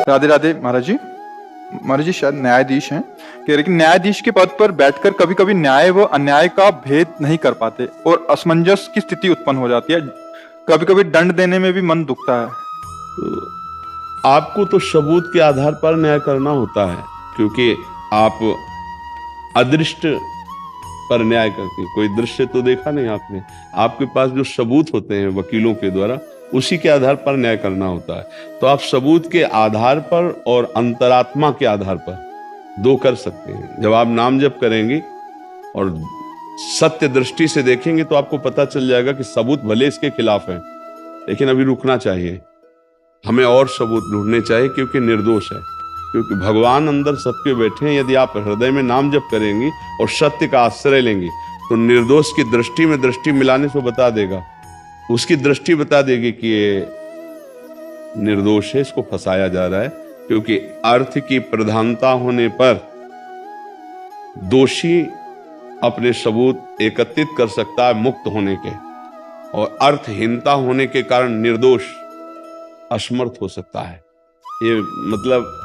राधे राधे महाराज जी शायद न्यायाधीश हैं, कह रहे कि न्यायाधीश के पद पर बैठकर कभी कभी न्याय व अन्याय का भेद नहीं कर पाते और असमंजस की स्थिति उत्पन्न हो जाती है। कभी कभी दंड देने में भी मन दुखता है। तो आपको तो सबूत के आधार पर न्याय करना होता है, क्योंकि आप अदृष्ट पर न्याय करते, कोई दृश्य तो देखा नहीं आपने। आपके पास जो सबूत होते हैं वकीलों के द्वारा, उसी के आधार पर न्याय करना होता है। तो आप सबूत के आधार पर और अंतरात्मा के आधार पर दो कर सकते हैं। जब आप नाम जप करेंगे और सत्य दृष्टि से देखेंगे तो आपको पता चल जाएगा कि सबूत भले इसके खिलाफ है, लेकिन अभी रुकना चाहिए, हमें और सबूत ढूंढने चाहिए, क्योंकि निर्दोष है। क्योंकि भगवान अंदर सबके बैठे हैं। यदि आप हृदय में नाम जप करेंगी और सत्य का आश्रय लेंगी तो निर्दोष की दृष्टि में दृष्टि मिलाने से बता देगा, उसकी दृष्टि बता देगी कि ये निर्दोष है, इसको फंसाया जा रहा है। क्योंकि अर्थ की प्रधानता होने पर दोषी अपने सबूत एकत्रित कर सकता है मुक्त होने के, और अर्थहीनता होने के कारण निर्दोष असमर्थ हो सकता है। ये मतलब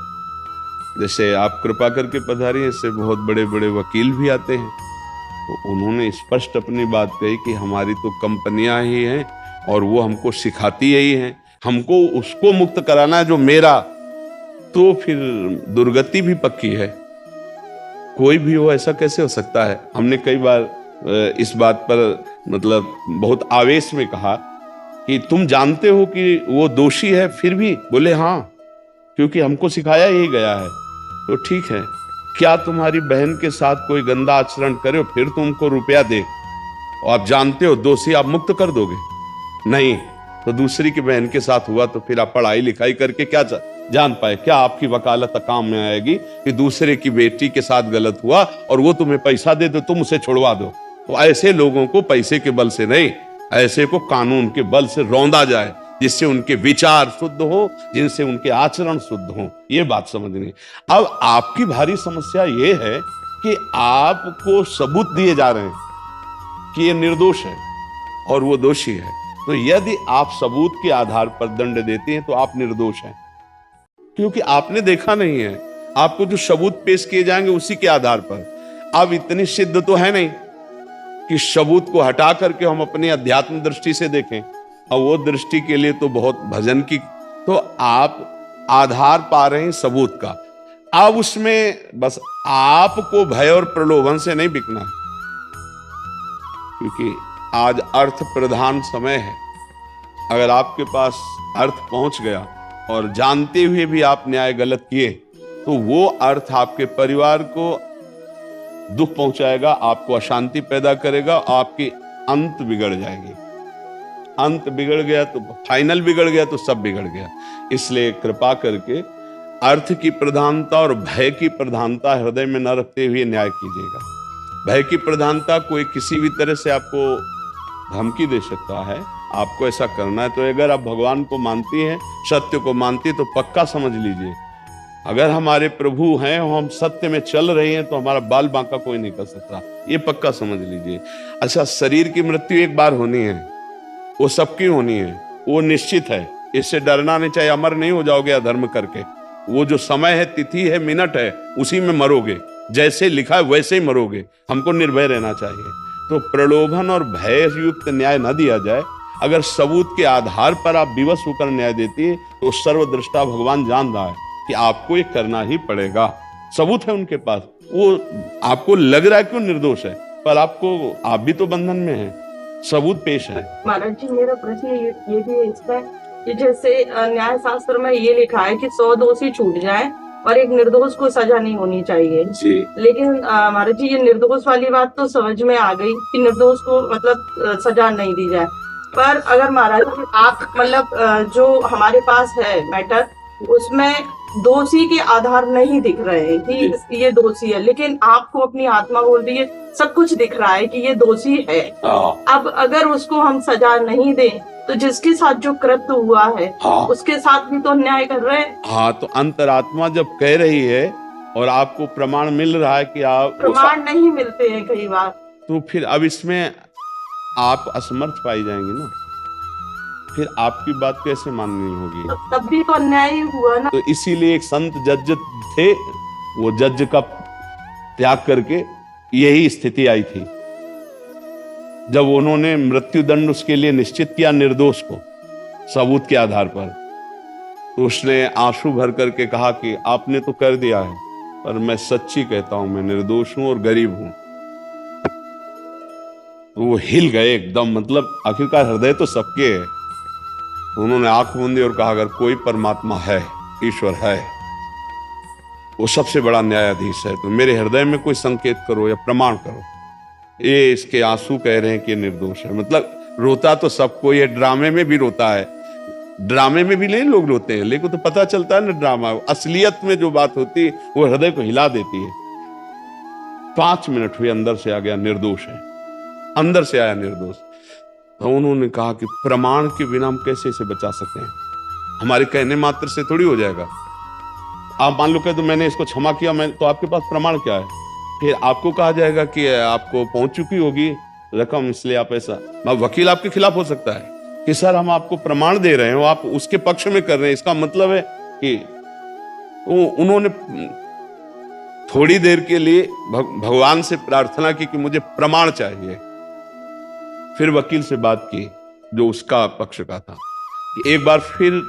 जैसे आप कृपा करके पधारी, इससे बहुत बड़े बड़े वकील भी आते हैं, तो उन्होंने स्पष्ट अपनी बात कही कि हमारी तो कंपनियां ही हैं और वो हमको सिखाती ही हैं, हमको उसको मुक्त कराना है जो मेरा, तो फिर दुर्गति भी पक्की है। कोई भी हो, ऐसा कैसे हो सकता है। हमने कई बार इस बात पर मतलब बहुत आवेश में कहा कि तुम जानते हो कि वो दोषी है, फिर भी बोले हाँ, क्योंकि हमको सिखाया ही गया है। तो ठीक है, क्या तुम्हारी बहन के साथ कोई गंदा आचरण करे फिर तुमको रुपया दे और आप जानते हो दोषी, आप मुक्त कर दोगे? नहीं। तो दूसरी की बहन के साथ हुआ तो फिर आप पढ़ाई लिखाई करके क्या जान पाए? क्या आपकी वकालत काम में आएगी कि दूसरे की बेटी के साथ गलत हुआ और वो तुम्हें पैसा दे दो, तुम उसे छुड़वा दो? तो ऐसे लोगों को पैसे के बल से नहीं, ऐसे को कानून के बल से रौंदा जाए, जिससे उनके विचार शुद्ध हो, जिनसे उनके आचरण शुद्ध हो। ये बात समझनी। अब आपकी भारी समस्या ये है कि आपको सबूत दिए जा रहे हैं कि ये निर्दोष है और वो दोषी है। तो यदि आप सबूत के आधार पर दंड देते हैं तो आप निर्दोष हैं, क्योंकि आपने देखा नहीं है। आपको जो सबूत पेश किए जाएंगे उसी के आधार पर। अब इतनी सिद्ध तो है नहीं कि सबूत को हटा करके हम अपनी अध्यात्म दृष्टि से देखें, और वो दृष्टि के लिए तो बहुत भजन की, तो आप आधार पा रहे हैं सबूत का। अब उसमें बस आपको भय और प्रलोभन से नहीं बिकना है, क्योंकि आज अर्थ प्रधान समय है। अगर आपके पास अर्थ पहुंच गया और जानते हुए भी आप न्याय गलत किए, तो वो अर्थ आपके परिवार को दुख पहुंचाएगा, आपको अशांति पैदा करेगा, आपकी अंत बिगड़ जाएगी। अंत बिगड़ गया तो फाइनल बिगड़ गया तो सब बिगड़ गया। इसलिए कृपा करके अर्थ की प्रधानता और भय की प्रधानता हृदय में न रखते हुए न्याय कीजिएगा। भय की प्रधानता कोई किसी भी तरह से आपको धमकी दे सकता है, आपको ऐसा करना है। तो अगर आप भगवान को मानती हैं, सत्य को मानती है, तो पक्का समझ लीजिए, अगर हमारे प्रभु हैं और हम सत्य में चल रहे हैं तो हमारा बाल बांका कोई नहीं कर सकता। ये पक्का समझ लीजिए। अच्छा, शरीर की मृत्यु एक बार होनी है, वो सबकी होनी है, वो निश्चित है, इससे डरना नहीं चाहिए। अमर नहीं हो जाओगे अधर्म करके। वो जो समय है, तिथि है, मिनट है, उसी में मरोगे। जैसे लिखा है वैसे ही मरोगे। हमको निर्भय रहना चाहिए। तो प्रलोभन और भय युक्त न्याय न दिया जाए। अगर सबूत के आधार पर आप विवश होकर न्याय देती है तो सर्वदृष्टा भगवान जान रहा है कि आपको ये करना ही पड़ेगा। सबूत है उनके पास, वो आपको लग रहा है क्यों निर्दोष है, पर आपको, आप भी तो बंधन में हैं, सबूत पेश है। महाराज जी, मेरा प्रश्न ये भी है इसका कि जैसे न्याय शास्त्र में ये लिखा है कि 100 दोषी छूट जाए और एक निर्दोष को सजा नहीं होनी चाहिए जी। लेकिन महाराज जी, ये निर्दोष वाली बात तो समझ में आ गई कि निर्दोष को मतलब सजा नहीं दी जाए। पर अगर महाराज जी आप मतलब जो हमारे पास है मैटर, उसमें दोषी के आधार नहीं दिख रहे हैं कि ये दोषी है, लेकिन आपको अपनी आत्मा बोल रही है, सब कुछ दिख रहा है कि ये दोषी है। अब अगर उसको हम सजा नहीं दें तो जिसके साथ जो कृत्य हुआ है उसके साथ भी तो अन्याय कर रहे हैं। हाँ, तो अंतरात्मा जब कह रही है और आपको प्रमाण मिल रहा है कि आप, प्रमाण नहीं मिलते हैं कई बार, तो फिर अब इसमें आप असमर्थ पाई जाएंगे ना, फिर आपकी बात कैसे माननी होगी? तब भी तो अन्याय ही हुआ ना। तो इसीलिए एक संत जज थे, वो जज का त्याग करके यही स्थिति आई थी। जब उन्होंने मृत्युदंड उसके लिए निश्चित किया निर्दोष को सबूत के आधार पर, तो उसने आंसू भर करके कहा कि आपने तो कर दिया है, पर मैं सच्ची कहता हूं, मैं निर्दोष हूं और गरीब हूं। तो वो हिल गए एकदम, मतलब आखिरकार हृदय तो सबके है। तो उन्होंने आंख मूंदी और कहा, अगर कोई परमात्मा है, ईश्वर है, वो सबसे बड़ा न्यायाधीश है, तो मेरे हृदय में कोई संकेत करो या प्रमाण करो। ये इसके आंसू कह रहे हैं कि निर्दोष है। मतलब रोता तो सब कोई है, ड्रामे में भी रोता है, ड्रामे में भी नहीं लोग रोते हैं, लेकिन तो पता चलता है ना ड्रामा, असलियत में जो बात होती है वो हृदय को हिला देती है। 5 मिनट हुए, अंदर से आ गया निर्दोष है, अंदर से आया निर्दोष। तो उन्होंने कहा कि प्रमाण के बिना हम कैसे इसे बचा सकते हैं, हमारे कहने मात्र से थोड़ी हो जाएगा। आप मान लो कह दो मैंने इसको क्षमा किया, मैं तो आपके पास प्रमाण क्या है? फिर आपको कहा जाएगा कि आपको पहुंच चुकी होगी रकम, इसलिए आप ऐसा, वकील आपके खिलाफ हो सकता है कि सर हम आपको प्रमाण दे रहे हैं, आप उसके पक्ष में कर रहे हैं, इसका मतलब है कि उन्होंने थोड़ी देर के लिए भगवान से प्रार्थना की कि मुझे प्रमाण चाहिए। फिर वकील से बात की जो उसका पक्ष का था कि एक बार फिर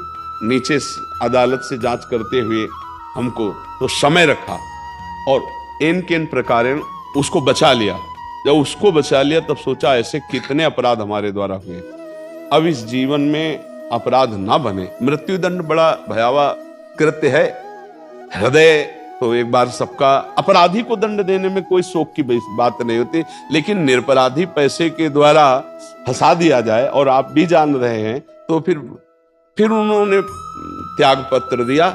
नीचे अदालत से जांच करते हुए हमको तो समय रखा और इन किन प्रकार उसको बचा लिया। जब उसको बचा लिया तब सोचा ऐसे कितने अपराध हमारे द्वारा हुए, अब इस जीवन में अपराध ना बने। मृत्युदंड बड़ा भयावह कृत्य है, हृदय तो एक बार सबका, अपराधी को दंड देने में कोई शोक की बात नहीं होती, लेकिन निरपराधी पैसे के द्वारा फंसा दिया जाए और आप भी जान रहे हैं, तो फिर उन्होंने त्याग पत्र दिया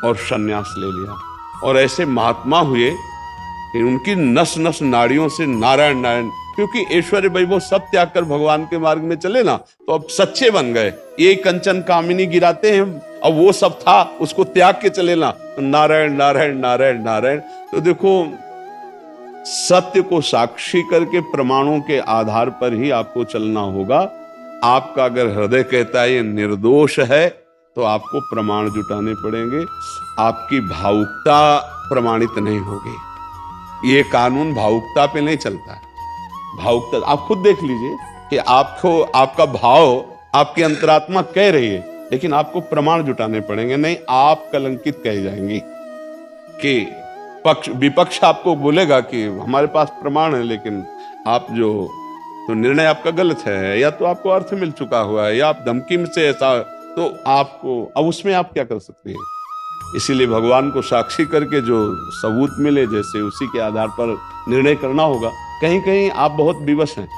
और संन्यास ले लिया। और ऐसे महात्मा हुए कि उनकी नस नस नाड़ियों से नारायण नारायण, क्योंकि ऐश्वर्य वैभव सब त्याग कर भगवान के मार्ग में चले ना, तो अब सच्चे बन गए। ये कंचन कामिनी गिराते हैं, अब वो सब था उसको त्याग के चले ना, तो नारायण नारायण नारायण नारायण। तो देखो सत्य को साक्षी करके प्रमाणों के आधार पर ही आपको चलना होगा। आपका अगर हृदय कहता है ये निर्दोष है, तो आपको प्रमाण जुटाने पड़ेंगे। आपकी भावुकता प्रमाणित नहीं होगी। ये कानून भावुकता पे नहीं चलता है। भावुकता आप खुद देख लीजिए कि आपको आपका भाव आपकी अंतरात्मा कह रही है, लेकिन आपको प्रमाण जुटाने पड़ेंगे, नहीं आप कलंकित कह जाएंगी। कि विपक्ष आपको बोलेगा कि हमारे पास प्रमाण है, लेकिन आप जो तो निर्णय आपका गलत है, या तो आपको अर्थ मिल चुका हुआ है, या आप धमकी में से ऐसा, तो आपको अब उसमें आप क्या कर सकते हैं। इसीलिए भगवान को साक्षी करके जो सबूत मिले जैसे उसी के आधार पर निर्णय करना होगा। कहीं कहीं आप बहुत विवश हैं,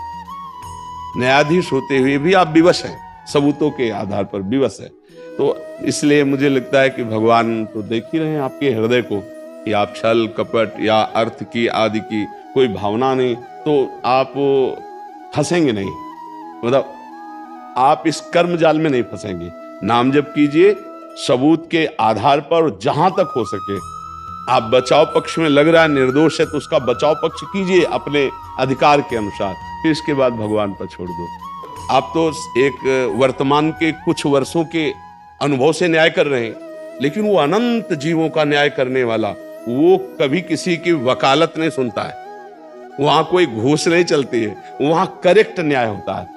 न्यायाधीश होते हुए भी आप विवश हैं, सबूतों के आधार पर विवश है। तो इसलिए मुझे लगता है कि भगवान तो देख ही रहे हैं आपके हृदय को कि आप छल कपट या अर्थ की आदि की कोई भावना नहीं, तो आप फंसेंगे नहीं, मतलब आप इस कर्म जाल में नहीं फंसेंगे। नाम जप कीजिए सबूत के आधार पर, जहां तक हो सके। आप बचाव पक्ष में लग रहा है निर्दोष है, तो उसका बचाव पक्ष कीजिए अपने अधिकार के अनुसार, फिर इसके बाद भगवान पर छोड़ दो। आप तो एक वर्तमान के कुछ वर्षों के अनुभव से न्याय कर रहे हैं, लेकिन वो अनंत जीवों का न्याय करने वाला, वो कभी किसी की वकालत नहीं सुनता है, वहां कोई घूस नहीं चलती है, वहां करेक्ट न्याय होता है।